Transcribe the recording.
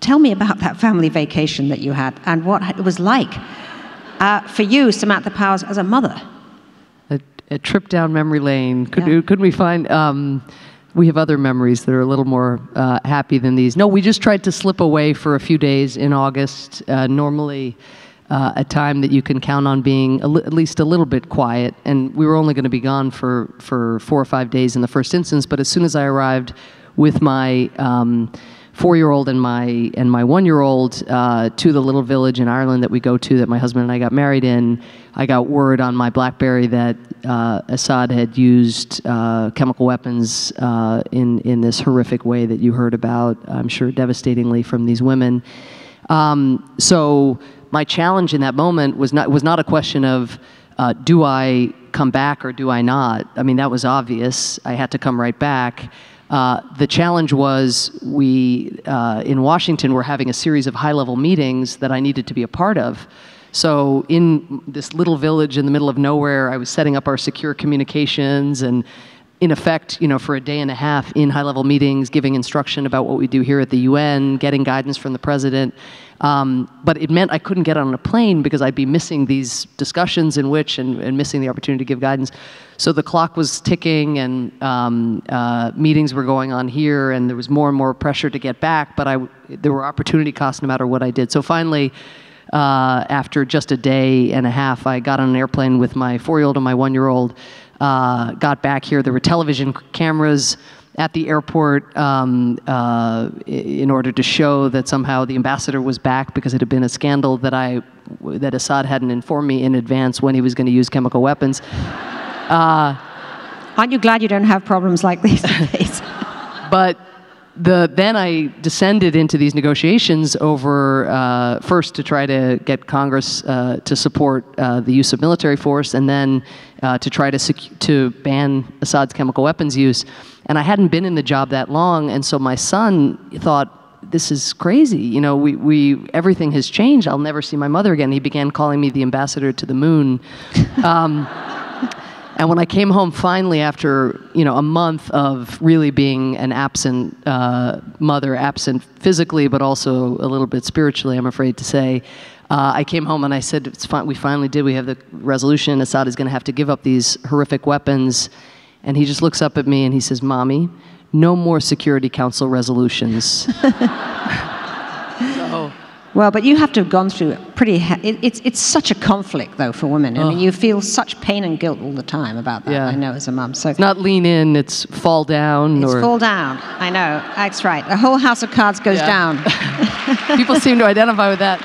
tell me about that family vacation that you had and what it was like for you, Samantha Powers, as a mother. A trip down memory lane. Could we find... we have other memories that are a little more happy than these. No, we just tried to slip away for a few days in August. Normally, a time that you can count on being at least a little bit quiet. And we were only going to be gone for 4 or 5 days in the first instance. But as soon as I arrived with my 4-year-old and my 1-year-old to the little village in Ireland that we go to, that my husband and I got married in, I got word on my BlackBerry that Assad had used chemical weapons in this horrific way that you heard about, I'm sure devastatingly, from these women. So my challenge in that moment was not a question of do I come back or do I not? I mean, that was obvious. I had to come right back. The challenge was we, in Washington, were having a series of high-level meetings that I needed to be a part of. So in this little village in the middle of nowhere, I was setting up our secure communications and, in effect, for a day and a half in high-level meetings, giving instruction about what we do here at the UN, getting guidance from the president. But it meant I couldn't get on a plane because I'd be missing these discussions and missing the opportunity to give guidance. So the clock was ticking and meetings were going on here, and there was more and more pressure to get back, but there were opportunity costs no matter what I did. So finally, after just a day and a half, I got on an airplane with my 4-year-old and my 1-year-old, got back here. There were television cameras at the airport in order to show that somehow the ambassador was back, because it had been a scandal that Assad hadn't informed me in advance when he was going to use chemical weapons. Aren't you glad you don't have problems like these days? But then I descended into these negotiations over, first to try to get Congress to support the use of military force, and then to try to ban Assad's chemical weapons use. And I hadn't been in the job that long, and so my son thought, this is crazy. Everything has changed. I'll never see my mother again. He began calling me the ambassador to the moon. And when I came home finally after, a month of really being an absent mother, absent physically, but also a little bit spiritually, I'm afraid to say, I came home and I said, it's fine, we finally did. We have the resolution. Assad is going to have to give up these horrific weapons. And he just looks up at me and he says, Mommy, no more Security Council resolutions. Well, but you have to have gone through it's such a conflict, though, for women. I mean, you feel such pain and guilt all the time about that, I know, as a mum. So it's not lean in, it's fall down. It's fall down, I know. That's right. The whole house of cards goes down. People seem to identify with that.